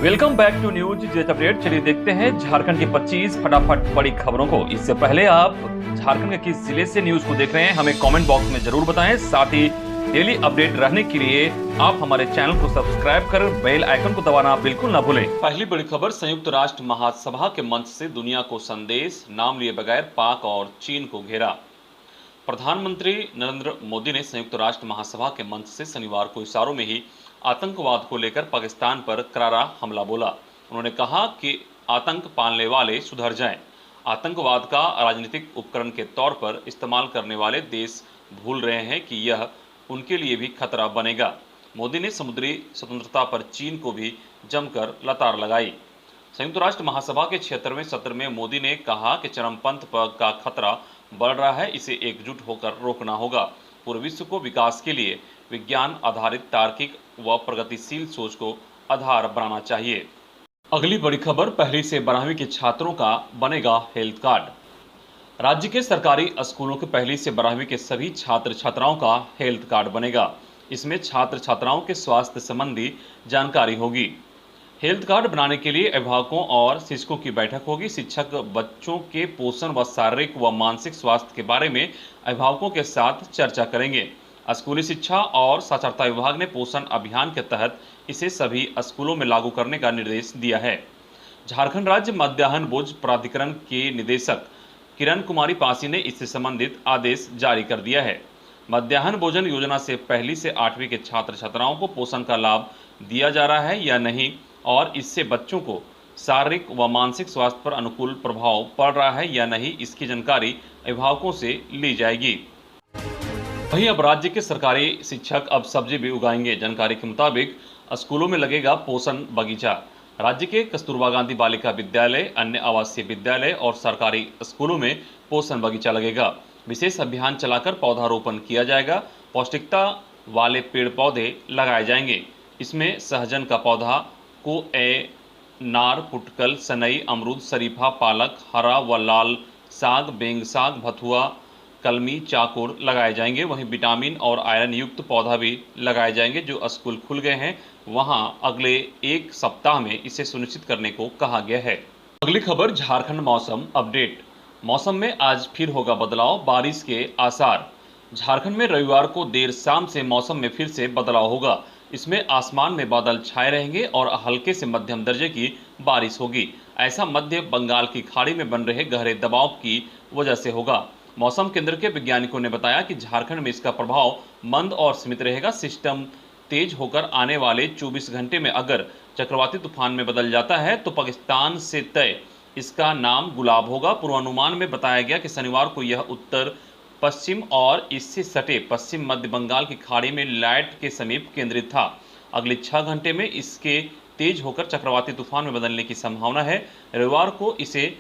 Welcome back to News Jet update. चलिए देखते हैं झारखंड की 25 फटाफट बड़ी खबरों को। इससे पहले आप झारखंड के किस जिले से न्यूज को देख रहे हैं हमें कमेंट बॉक्स में जरूर बताएं। साथ ही डेली अपडेट रहने के लिए आप हमारे चैनल को सब्सक्राइब कर बेल आइकन को दबाना बिल्कुल ना भूलें। पहली बड़ी खबर, संयुक्त राष्ट्र महासभा के मंच से दुनिया को संदेश, नाम लिए बगैर पाक और चीन को घेरा। प्रधानमंत्री नरेंद्र मोदी ने संयुक्त राष्ट्र महासभा के मंच से शनिवार को इशारों में ही आतंकवाद को लेकर पाकिस्तान पर करारा हमला बोला। उन्होंने कहा कि आतंक पालने वाले सुधर जाएं। आतंकवाद का राजनीतिक उपकरण के तौर पर इस्तेमाल करने वाले देश भूल रहे हैं कि यह उनके लिए भी खतरा बनेगा। मोदी ने समुद्री स्वतंत्रता पर चीन को भी जमकर लताड़ लगाई। संयुक्त राष्ट्र महासभा के 76वें सत्र में मोदी ने कहा कि चरमपंथ का खतरा बढ़ रहा है, इसे एकजुट होकर रोकना होगा। पूरे विश्व को विकास के लिए विज्ञान आधारित तार्किक व प्रगतिशील सोच को आधार बनाना चाहिए। अगली बड़ी खबर, पहली से 12वीं के छात्रों का बनेगा हेल्थ कार्ड। राज्य के सरकारी स्कूलों के पहली से 12वीं के सभी छात्र छात्राओं का हेल्थ कार्ड बनेगा। इसमें छात्र छात्राओं के स्वास्थ्य संबंधी जानकारी होगी। हेल्थ कार्ड बनाने के लिए अभिभावकों और शिक्षकों की बैठक होगी। शिक्षक बच्चों के पोषण व शारीरिक व मानसिक स्वास्थ्य के बारे में अभिभावकों के साथ चर्चा करेंगे। स्कूली शिक्षा और साक्षरता विभाग ने पोषण अभियान के तहत इसे सभी स्कूलों में लागू करने का निर्देश दिया है। झारखंड राज्य मध्याह्न भोज प्राधिकरण के निदेशक किरण कुमारी पासी ने इससे संबंधित आदेश जारी कर दिया है। मध्याह्न भोजन योजना से पहली से 8वीं के छात्र छात्राओं को पोषण का लाभ दिया जा रहा है या नहीं और इससे बच्चों को शारीरिक व मानसिक स्वास्थ्य पर अनुकूल प्रभाव पड़ रहा है या नहीं, इसकी जानकारी अभिभावकों से ली जाएगी। वहीं अब राज्य के सरकारी शिक्षक अब सब्जी भी उगाएंगे। जानकारी के मुताबिक स्कूलों में लगेगा पोषण बगीचा। राज्य के कस्तूरबा गांधी बालिका विद्यालय, अन्य आवासीय विद्यालय और सरकारी स्कूलों में पोषण बगीचा लगेगा। विशेष अभियान चलाकर पौधारोपण किया जाएगा। पौष्टिकता वाले पेड़ पौधे लगाए जाएंगे। इसमें सहजन का पौधा को नार, पुटकल, सनई, अमरूद, शरीफा, पालक, हरा व लाल साग, बेंग साग, भथुआ, कलमी, चाकुर लगाए जाएंगे। वहीं विटामिन और आयरन युक्त पौधा भी लगाए जाएंगे। जो स्कूल खुल गए हैं वहां अगले एक सप्ताह में इसे सुनिश्चित करने को कहा गया है। अगली खबर, झारखंड मौसम अपडेट। मौसम में आज फिर होगा बदलाव, बारिश के आसार। झारखंड में रविवार को देर शाम से मौसम में फिर से बदलाव होगा। इसमें आसमान में बादल छाए रहेंगे और हल्के से मध्यम दर्जे की बारिश होगी। ऐसा मध्य बंगाल की खाड़ी में बन रहे गहरे दबाव की वजह से होगा। मौसम केंद्र के वैज्ञानिकों ने बताया कि झारखंड में इसका प्रभाव मंद और सीमित रहेगा। सिस्टम तेज होकर आने वाले 24 घंटे में अगर चक्रवाती तूफान में बदल जाता है तो पाकिस्तान से तय इसका नाम गुलाब होगा। पूर्वानुमान में बताया गया कि शनिवार को यह उत्तर पश्चिम और इससे सटे पश्चिम मध्य बंगाल की खाड़ी में लैट के समीप केंद्रित था। अगले 6 घंटे में इसके तेज होकर चक्रवाती तूफान में बदलने की संभावना है। रविवार को इसे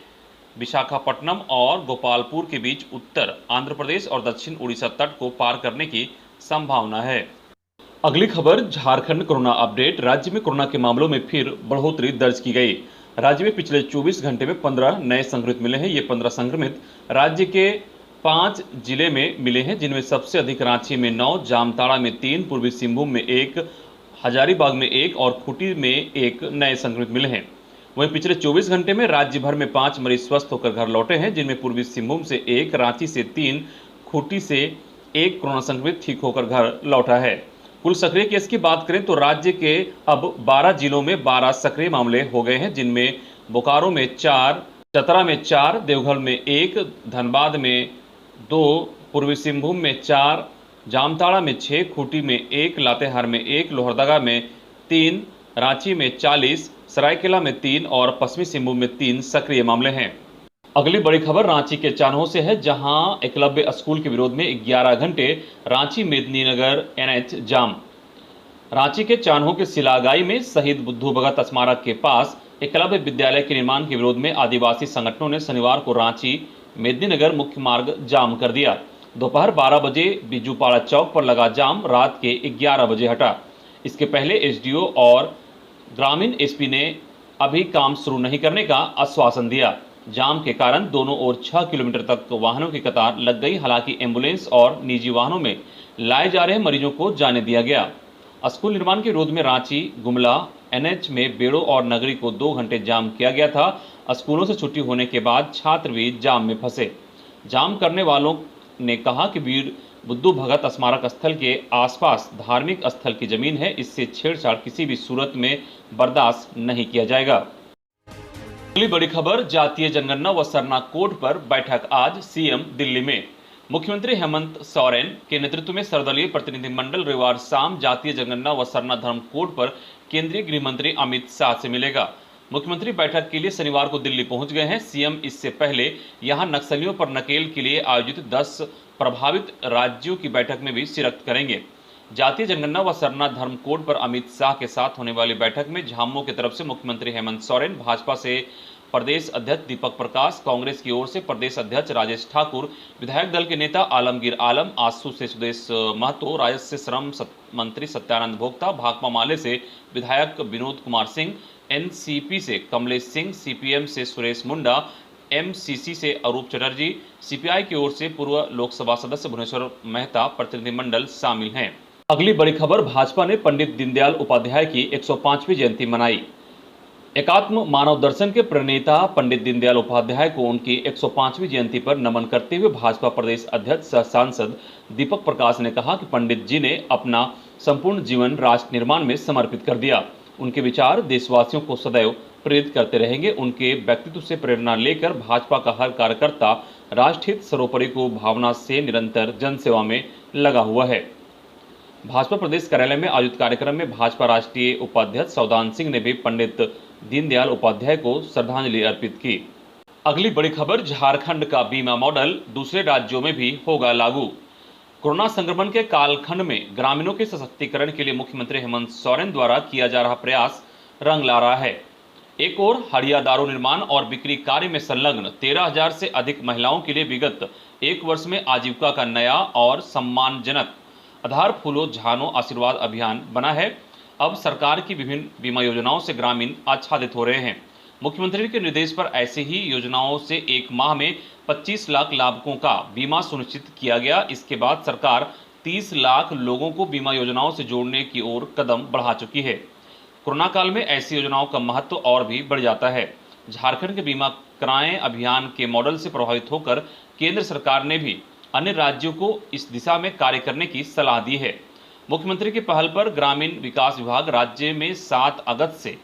विशाखापट्टनम और गोपालपुर के बीच उत्तर आंध्र प्रदेश और दक्षिण उड़ीसा तट को पार करने की संभावना है। अगली खबर, झारखंड कोरोना अपडेट। राज्य में कोरोना के मामलों में फिर बढ़ोतरी दर्ज की गई। राज्य में पिछले 24 घंटे में 15 नए संक्रमित मिले हैं। ये 15 संक्रमित राज्य के 5 जिले में मिले हैं, जिनमें सबसे अधिक रांची में 9, जामताड़ा में 3, पूर्वी सिंहभूम में 1, हजारीबाग में 1 और खूंटी में 1 नए संक्रमित मिले हैं। वहीं पिछले 24 घंटे में राज्य भर में 5 मरीज स्वस्थ होकर घर लौटे हैं, जिनमें पूर्वी सिंहभूम से 1, रांची से 3, खूंटी से 1 कोरोना संक्रमित ठीक होकर घर लौटा है। कुल सक्रिय केस की बात करें तो राज्य के अब 12 जिलों में 12 सक्रिय मामले हो गए हैं, जिनमें बोकारो में 4, चतरा में 4, देवघर में 1, धनबाद में 2, पूर्वी सिंहभूम में 4, जामताड़ा में 6, खूंटी में 1, लातेहार में 1, लोहरदगा में 3, रांची में 40, सरायकेला में 3 और पश्चिमी सिंहभूम में 3 सक्रिय मामले हैं। अगली बड़ी खबर रांची के चान्हो से है, जहां एकलव्य स्कूल के विरोध में 11 घंटे रांची मेदिनीनगर NH जाम। रांची के चान्हो के सिलागाई में शहीद बुद्धू भगत स्मारक के पास एकलव्य विद्यालय के निर्माण के विरोध में आदिवासी संगठनों ने शनिवार को रांची मेदिनीनगर मुख्य मार्ग जाम कर दिया। दोपहर 12 बजे बिजुपाड़ा चौक पर लगा जाम रात के 11 बजे हटा। इसके पहले SDO और ग्रामीण SP ने अभी काम शुरू नहीं करने का आश्वासन दिया। जाम के कारण दोनों ओर 6 किलोमीटर तक वाहनों की कतार लग गई। हालांकि एम्बुलेंस और निजी वाहनों में लाए जा रहे मरीजों को जाने दिया गया। स्कूल निर्माण के विरोध में रांची, गुमला, एनएच में बेड़ो और नगरी को 2 घंटे जाम किया गया था। स्कूलों से छुट्टी होने के बाद छात्र भी जाम में फंसे। जाम करने वालों ने कहा कि वीर बुद्धू भगत स्मारक स्थल के आसपास धार्मिक स्थल की जमीन है, इससे छेड़छाड़ किसी भी सूरत में बर्दाश्त नहीं किया जाएगा। अगली बड़ी खबर, जातीय जनगणना व सरना कोड पर बैठक आज सीएम दिल्ली में। मुख्यमंत्री हेमंत सोरेन के नेतृत्व में सर्वदलीय प्रतिनिधिमंडल रविवार शाम जातीय जनगणना व सरना धर्म कोड पर केंद्रीय गृह मंत्री अमित शाह से मिलेगा। मुख्यमंत्री बैठक के लिए शनिवार को दिल्ली पहुंच गए हैं। सीएम इससे पहले यहां नक्सलियों पर नकेल के लिए आयोजित 10 प्रभावित राज्यों की बैठक में भी शिरकत करेंगे। जातीय जनगणना व सरना धर्म कोड पर अमित शाह के साथ होने वाली बैठक में झामुमो की तरफ से मुख्यमंत्री हेमंत सोरेन, भाजपा से प्रदेश अध्यक्ष दीपक प्रकाश, कांग्रेस की ओर से प्रदेश अध्यक्ष राजेश ठाकुर, विधायक दल के नेता आलमगीर आलम, आसू से सुदेश महतो, राजस्व से श्रम मंत्री सत्यानंद भोक्ता, भाकपा माले से विधायक विनोद कुमार सिंह, एनसीपी से कमलेश सिंह, सीपीएम से सुरेश मुंडा, एमसीसी से अरूप चटर्जी, सीपीआई की ओर से पूर्व लोकसभा सदस्य भुवनेश्वर मेहता प्रतिनिधिमंडल शामिल हैं। अगली बड़ी खबर, भाजपा ने पंडित दीनदयाल उपाध्याय की 105वीं जयंती मनाई। एकात्म मानव दर्शन के प्रणेता पंडित दीनदयाल उपाध्याय को उनकी 105वीं जयंती पर नमन करते हुए भाजपा प्रदेश अध्यक्ष सह सांसद दीपक प्रकाश ने कहा कि पंडित जी ने अपना संपूर्ण जीवन राष्ट्र निर्माण में समर्पित कर दिया। उनके विचार देशवासियों को सदैव प्रेरित करते रहेंगे। उनके व्यक्तित्व से प्रेरणा लेकर भाजपा का हर कार्यकर्ता राष्ट्रहित सर्वोपरि को भावना से निरंतर जनसेवा में लगा हुआ है। भाजपा प्रदेश कार्यालय में आयोजित कार्यक्रम में भाजपा राष्ट्रीय उपाध्यक्ष सौदान सिंह ने भी पंडित दीनदयाल उपाध्याय को श्रद्धांजलि अर्पित की। अगली बड़ी खबर, झारखंड का बीमा मॉडल दूसरे राज्यों में भी होगा लागू। कोरोना संक्रमण के कालखंड में ग्रामीणों के सशक्तिकरण के लिए मुख्यमंत्री हेमंत सोरेन द्वारा किया जा रहा प्रयास रंग ला रहा है। एक ओर हड़िया दारू निर्माण और बिक्री कार्य में संलग्न 13,000 से अधिक महिलाओं के लिए विगत 1 वर्ष में आजीविका का नया और सम्मानजनक आधार फूलो झानो आशीर्वाद अभियान बना है। अब सरकार की विभिन्न बीमा योजनाओं से ग्रामीण आच्छादित हो रहे हैं। मुख्यमंत्री के निर्देश पर ऐसे ही योजनाओं से 1 माह में 25 लाख लाभुकों का बीमा सुनिश्चित किया गया। इसके बाद सरकार 30 लाख लोगों को बीमा योजनाओं से जोड़ने की ओर कदम बढ़ा चुकी है। कोरोना काल में ऐसी योजनाओं का महत्व और भी बढ़ जाता है। झारखंड के बीमा कराएं अभियान के मॉडल से प्रभावित होकर केंद्र सरकार ने भी अन्य राज्यों को इस दिशा में कार्य करने की सलाह दी है। मुख्यमंत्री की पहल पर ग्रामीण विकास विभाग राज्य में 7 अगस्त से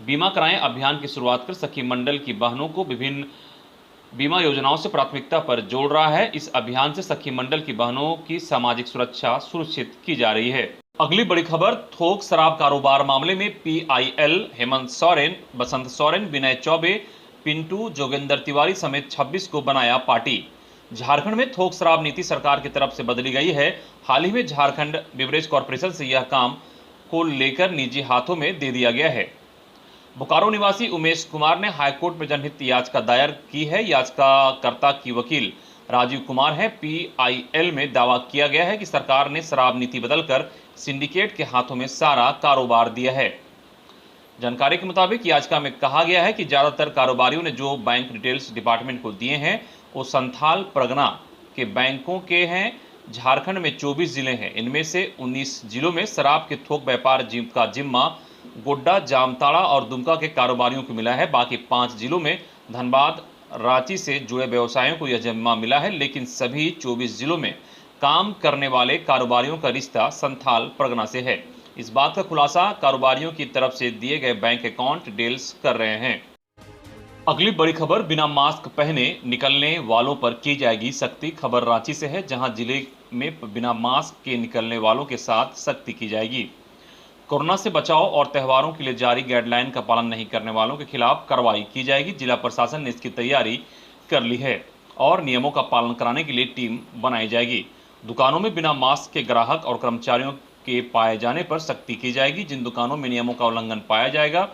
बीमा कराएं अभियान की शुरुआत कर सखी मंडल की बहनों को विभिन्न बीमा योजनाओं से प्राथमिकता पर जोड़ रहा है। इस अभियान से सखी मंडल की बहनों की सामाजिक सुरक्षा सुनिश्चित की जा रही है। अगली बड़ी खबर, थोक शराब कारोबार मामले में पीआईएल हेमंत सोरेन, बसंत सोरेन, विनय चौबे, पिंटू जोगेंद्र तिवारी समेत 26 को बनाया पार्टी। झारखंड में थोक शराब नीति सरकार की तरफ से बदली गई है। हाल ही में झारखंड बिवरेज कॉर्पोरेशन से यह काम को लेकर निजी हाथों में दे दिया गया है। बोकारो निवासी उमेश कुमार ने हाईकोर्ट में जनहित याचिका दायर की है। याचिकाकर्ता की वकील राजीव कुमार है। पीआईएल में दावा किया गया है कि सरकार ने शराब नीति बदलकर सिंडिकेट के हाथों में सारा कारोबार दिया है। जानकारी के मुताबिक याचिका में कहा गया है कि ज्यादातर कारोबारियों ने जो बैंक डिटेल्स डिपार्टमेंट को दिए हैं वो संथाल परगना के बैंकों के हैं। झारखंड में 24 जिले हैं। इनमें से 19 जिलों में शराब के थोक व्यापार का जिम्मा गोड्डा, जामताड़ा और दुमका के कारोबारियों को मिला है। बाकी 5 जिलों में धनबाद, रांची से जुड़े व्यवसायियों को यह जिम्मा मिला है। लेकिन सभी 24 जिलों में काम करने वाले कारोबारियों का रिश्ता संथाल परगना से है। इस बात का खुलासा कारोबारियों की तरफ से दिए गए बैंक अकाउंट डिटेल्स कर रहे हैं। अगली बड़ी खबर, बिना मास्क पहने निकलने वालों पर की जाएगी सख्ती। खबर रांची से है, जहां जिले में बिना मास्क के निकलने वालों के साथ सख्ती की जाएगी। कोरोना से बचाव और त्योहारों के लिए जारी गाइडलाइन का पालन नहीं करने वालों के खिलाफ कार्रवाई की जाएगी। जिला प्रशासन ने इसकी तैयारी कर ली है और नियमों का पालन कराने के लिए टीम बनाई जाएगी। दुकानों में बिना मास्क के ग्राहक और कर्मचारियों के पाए जाने पर सख्ती की जाएगी। जिन दुकानों में नियमों का उल्लंघन पाया जाएगा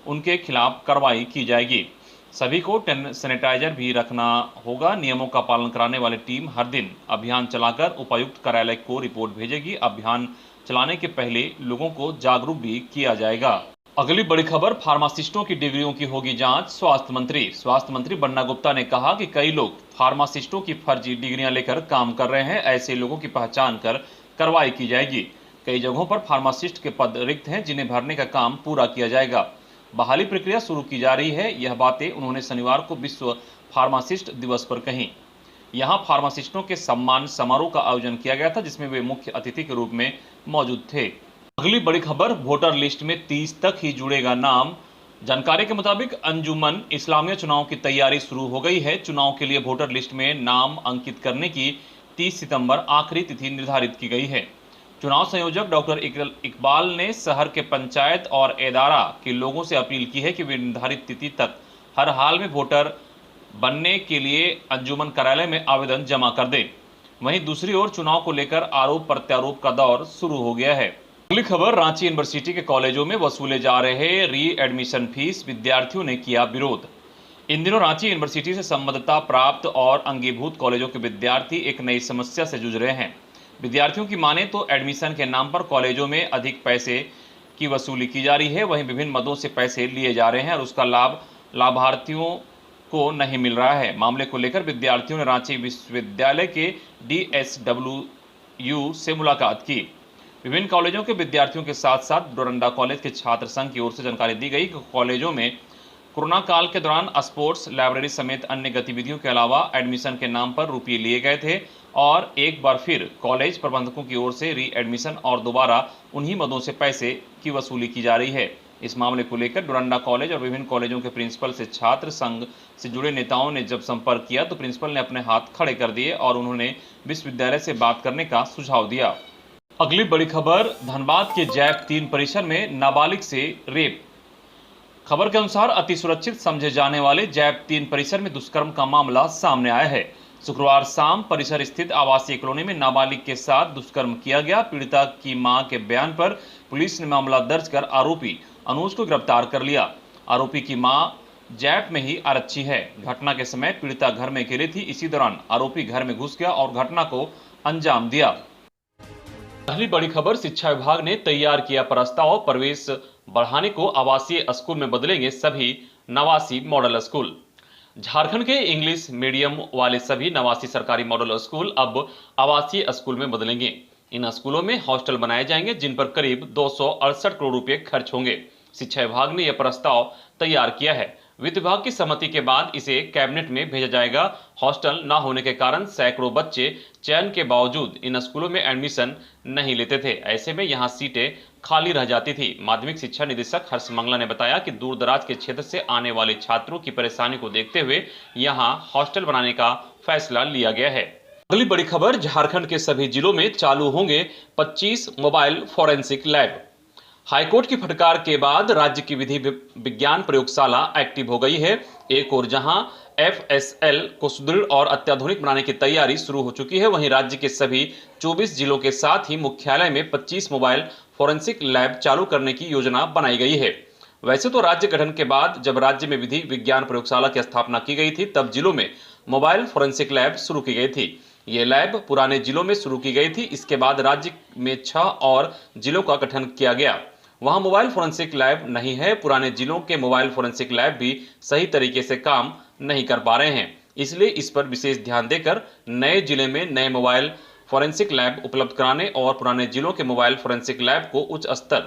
उनके खिलाफ कार्रवाई की जाएगी। सभी को सैनिटाइजर भी रखना होगा। नियमों का पालन कराने वाली टीम हर दिन अभियान चलाकर उपायुक्त कार्यालय को रिपोर्ट भेजेगी। अभियान चलाने के पहले लोगों को जागरूक भी किया जाएगा। अगली बड़ी खबर, फार्मासिस्टों की डिग्रियों की होगी जांच। स्वास्थ्य मंत्री बन्ना गुप्ता ने कहा कि कई लोग फार्मासिस्टों की फर्जी डिग्रियां लेकर काम कर रहे हैं। ऐसे लोगों की पहचान कर कार्रवाई की जाएगी। कई जगहों पर फार्मासिस्ट के पद रिक्त हैं, जिन्हें भरने का काम पूरा किया जाएगा। बहाली प्रक्रिया शुरू की जा रही है। यह बातें उन्होंने शनिवार को विश्व फार्मासिस्ट दिवस पर कहीं। यहां फार्मासिस्टों के सम्मान समारोह का आयोजन किया गया था, जिसमें वे मुख्य अतिथि के रूप में मौजूद थे। अगली बड़ी खबर, वोटर लिस्ट में 30 तक ही जुड़ेगा नाम। जानकारी के मुताबिक अंजुमन इस्लामिया चुनाव की तैयारी शुरू हो गई है। चुनाव के लिए वोटर लिस्ट में नाम अंकित करने की 30 सितंबर आखिरी तिथि निर्धारित की गई है। चुनाव संयोजक डॉक्टर इकबाल ने शहर के पंचायत और एदारा के लोगों से अपील की है कि वे निर्धारित तिथि तक हर हाल में वोटर बनने के लिए अंजुमन कार्यालय में आवेदन जमा कर दें। वहीं दूसरी ओर चुनाव को लेकर आरोप प्रत्यारोप का दौर शुरू हो गया है। अगली खबर, रांची यूनिवर्सिटी के कॉलेजों में वसूले जा रहे री एडमिशन फीस, विद्यार्थियों ने किया विरोध। इन दिनों रांची यूनिवर्सिटी से संबद्धता प्राप्त और अंगीभूत कॉलेजों के विद्यार्थी एक नई समस्या से जूझ रहे हैं। विद्यार्थियों की माने तो एडमिशन के नाम पर कॉलेजों में अधिक पैसे की वसूली की जा रही है। वहीं विभिन्न मदों से पैसे लिए जा रहे हैं और उसका लाभ लाभार्थियों को नहीं मिल रहा है। मामले को लेकर विद्यार्थियों ने रांची विश्वविद्यालय के DSWU से मुलाकात की। विभिन्न कॉलेजों के विद्यार्थियों के साथ साथ डोरंडा कॉलेज के छात्र संघ की ओर से जानकारी दी गई कि कॉलेजों में कोरोना काल के दौरान स्पोर्ट्स, लाइब्रेरी समेत अन्य गतिविधियों के अलावा एडमिशन के नाम पर रुपये लिए गए थे और एक बार फिर कॉलेज प्रबंधकों की ओर से री एडमिशन और दोबारा उन्हीं मदों से पैसे की वसूली की जा रही है। इस मामले को लेकर डोरंडा कॉलेज और विभिन्न कॉलेजों के प्रिंसिपल से छात्र संघ से जुड़े नेताओं ने जब संपर्क किया तो प्रिंसिपल ने अपने हाथ खड़े कर दिए और उन्होंने विश्वविद्यालय से बात करने का सुझाव दिया। अगली बड़ी खबर, धनबाद के जैप 3 परिसर में नाबालिग से रेप। खबर के अनुसार अति सुरक्षित समझे जाने वाले जैप 3 परिसर में दुष्कर्म का मामला सामने आया है। शुक्रवार शाम परिसर स्थित आवासीय कॉलोनी में नाबालिग के साथ दुष्कर्म किया गया। पीड़िता की मां के बयान पर पुलिस ने मामला दर्ज कर आरोपी अनुज को गिरफ्तार कर लिया। आरोपी की मां जैप में ही आरक्षी है। घटना के समय पीड़िता घर में अकेली थी। इसी दौरान आरोपी घर में घुस गया और घटना को अंजाम दिया। पहली बड़ी खबर, शिक्षा विभाग ने तैयार किया प्रस्ताव, प्रवेश बढ़ाने को आवासीय स्कूल में बदलेंगे सभी नवासी मॉडल स्कूल। झारखंड के इंग्लिश मीडियम वाले सभी नवासी सरकारी मॉडल स्कूल अब आवासीय स्कूल में बदलेंगे। इन स्कूलों में हॉस्टल बनाए जाएंगे, जिन पर करीब 268 करोड़ रुपए खर्च होंगे। शिक्षा विभाग ने यह प्रस्ताव तैयार किया है। वित्त विभाग की सहमति के बाद इसे कैबिनेट में भेजा जाएगा। हॉस्टल न होने के कारण सैकड़ों बच्चे चयन के बावजूद इन स्कूलों में एडमिशन नहीं लेते थे। ऐसे में यहां सीटें खाली रह जाती थी। माध्यमिक शिक्षा निदेशक हर्ष मंगला ने बताया कि दूर दराज के क्षेत्र से आने वाले छात्रों की परेशानी को देखते हुए यहां हॉस्टल बनाने का फैसला लिया गया है। अगली बड़ी खबर, झारखंड के सभी जिलों में चालू होंगे 25 मोबाइल फोरेंसिक लैब। हाईकोर्ट की फटकार के बाद राज्य की विधि विज्ञान प्रयोगशाला एक्टिव हो गई है। एक और जहां FSL को सुदृढ़ और अत्याधुनिक बनाने की तैयारी शुरू हो चुकी है, वहीं राज्य के सभी 24 जिलों के साथ ही मुख्यालय में 25 मोबाइल फोरेंसिक लैब चालू करने की योजना बनाई गई है। वैसे तो राज्य गठन के बाद जब राज्य में विधि विज्ञान प्रयोगशाला की स्थापना की गई थी, तब जिलों में मोबाइल फोरेंसिक लैब शुरू की गई थी। ये लैब पुराने जिलों में शुरू की गई थी। इसके बाद राज्य में 6 और जिलों का गठन किया गया। वहां मोबाइल फोरेंसिक लैब नहीं है। पुराने जिलों के मोबाइल फोरेंसिक लैब भी सही तरीके से काम नहीं कर पा रहे हैं। इसलिए इस पर विशेष ध्यान देकर नए जिले में नए मोबाइल फोरेंसिक लैब उपलब्ध कराने और पुराने जिलों के मोबाइल फोरेंसिक लैब को उच्च स्तर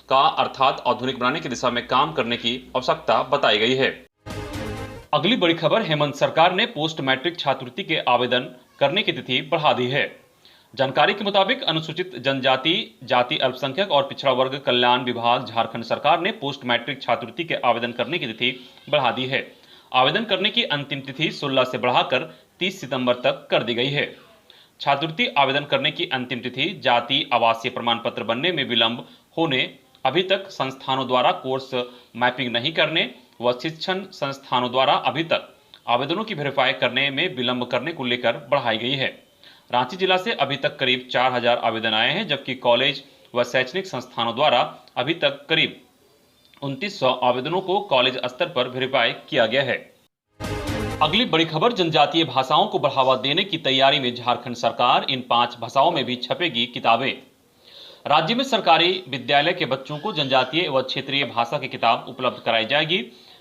का अर्थात आधुनिक बनाने की दिशा में काम करने की आवश्यकता बताई गई है। अगली बड़ी खबर, हेमंत सरकार ने पोस्ट मैट्रिक छात्रवृत्ति के आवेदन करने की तिथि बढ़ा दी है। जानकारी के मुताबिक अनुसूचित जनजाति, जाति अल्पसंख्यक और पिछड़ा वर्ग कल्याण विभाग झारखंड सरकार ने पोस्ट मैट्रिक छात्रवृत्ति के आवेदन करने की तिथि बढ़ा दी है। आवेदन करने की अंतिम तिथि 16 से बढ़ाकर 30 सितंबर तक कर दी गई है। छात्रवृत्ति आवेदन करने की अंतिम तिथि जाति आवासीय प्रमाण पत्र बनने में विलंब होने, अभी तक संस्थानों द्वारा कोर्स मैपिंग नहीं करने व शिक्षण संस्थानों द्वारा अभी तक आवेदनों की वेरीफाई करने में विलंब करने को लेकर बढ़ाई गई है। रांची जिला से अभी तक करीब 4000 आवेदन आए हैं, जबकि कॉलेज व शैक्षणिक संस्थानों द्वारा अभी तक करीब 2900 आवेदनों को कॉलेज स्तर पर वेरीफाई किया गया है। अगली बड़ी खबर, जनजातीय भाषाओं को बढ़ावा देने की तैयारी में झारखंड सरकार। इन 5 भाषाओं में भी छपेगी किताबें। राज्य में सरकारी विद्यालय के बच्चों को जनजातीय व क्षेत्रीय भाषा की किताब उपलब्ध कराई जाएगी।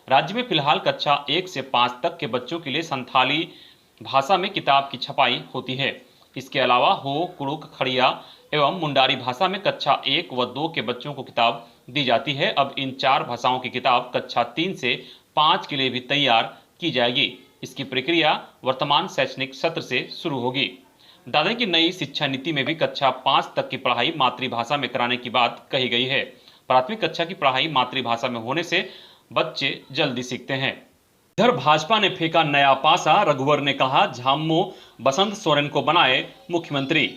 राज्य में फिलहाल कक्षा 1 से 5 तक के बच्चों के लिए संथाली भाषा में किताब की छपाई होती है। इसके अलावा हो, कुड़ुक, खड़िया एवं मुंडारी भाषा में कक्षा 1 व 2 के बच्चों को किताब दी जाती है। अब इन 4 भाषाओं की किताब कक्षा 3 से 5 के लिए भी तैयार की जाएगी। इसकी प्रक्रिया वर्तमान शैक्षणिक सत्र से शुरू होगी। बता दें कि नई शिक्षा नीति में भी कक्षा 5 तक की पढ़ाई मातृभाषा में कराने की बात कही गई है। प्राथमिक कक्षा की पढ़ाई मातृभाषा में होने से बच्चे जल्दी सीखते हैं। इधर भाजपा ने फेंका नया पासा, रघुवर ने कहा झामुमो बसंत सोरेन को बनाए मुख्यमंत्री।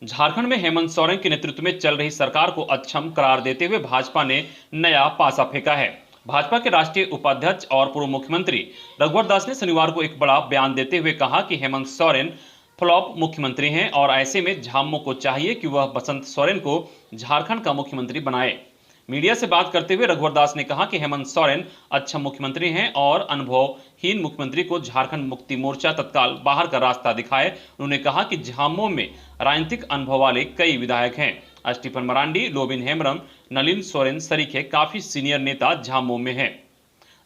झारखंड में हेमंत सोरेन के नेतृत्व में चल रही सरकार को अक्षम करार देते हुए भाजपा ने नया पासा फेंका है। भाजपा के राष्ट्रीय उपाध्यक्ष और पूर्व मुख्यमंत्री रघुवर दास ने शनिवार को एक बड़ा बयान देते हुए कहा कि हेमंत सोरेन फ्लॉप मुख्यमंत्री हैं और ऐसे में झामुमो को चाहिए कि वह बसंत सोरेन को झारखंड का मुख्यमंत्री बनाए। मीडिया से बात करते हुए रघुवर दास ने कहा कि हेमंत सोरेन अच्छा मुख्यमंत्री हैं और अनुभवहीन मुख्यमंत्री को झारखंड मुक्ति मोर्चा तत्काल बाहर का रास्ता दिखाए। उन्होंने कहा कि झामुमो में राजनीतिक अनुभव वाले कई विधायक हैं। स्टीफन मरांडी, लोबिन हेम्ब्रम, नलिन सोरेन सरीखे काफी सीनियर नेता झामुमो में हैं।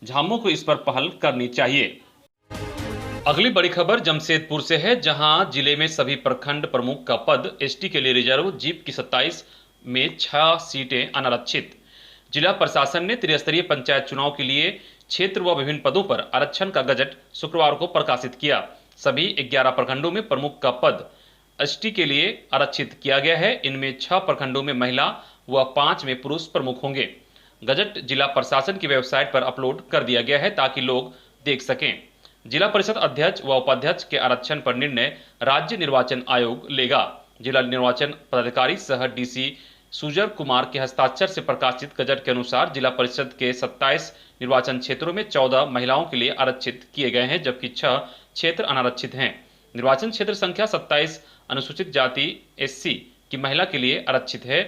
झामुमो को इस पर पहल करनी चाहिए। अगली बड़ी खबर जमशेदपुर से है, जहां जिले में सभी प्रखंड प्रमुख का पद एसटी के लिए रिजर्व, जीप की 27 में 6 सीटें अनारक्षित। जिला प्रशासन ने त्रिस्तरीय पंचायत चुनाव के लिए क्षेत्र व विभिन्न पदों पर आरक्षण का गजट शुक्रवार को प्रकाशित किया। सभी 11 प्रखंडों में प्रमुख का पद एसटी के लिए आरक्षित किया गया है। इनमें 6 प्रखंडों में महिला व 5 में पुरुष प्रमुख होंगे। गजट जिला प्रशासन की वेबसाइट पर अपलोड कर दिया गया है ताकि लोग देख सकें। जिला परिषद अध्यक्ष व उपाध्यक्ष के आरक्षण पर निर्णय राज्य निर्वाचन आयोग लेगा। जिला निर्वाचन पदाधिकारी सह डीसी सुजर कुमार के हस्ताक्षर से प्रकाशित गजट के अनुसार जिला परिषद के 27 निर्वाचन क्षेत्रों में 14 महिलाओं के लिए आरक्षित किए गए हैं, जबकि 6 क्षेत्र अनारक्षित हैं। निर्वाचन क्षेत्र संख्या 27 अनुसूचित जाति एससी की महिला के लिए आरक्षित है।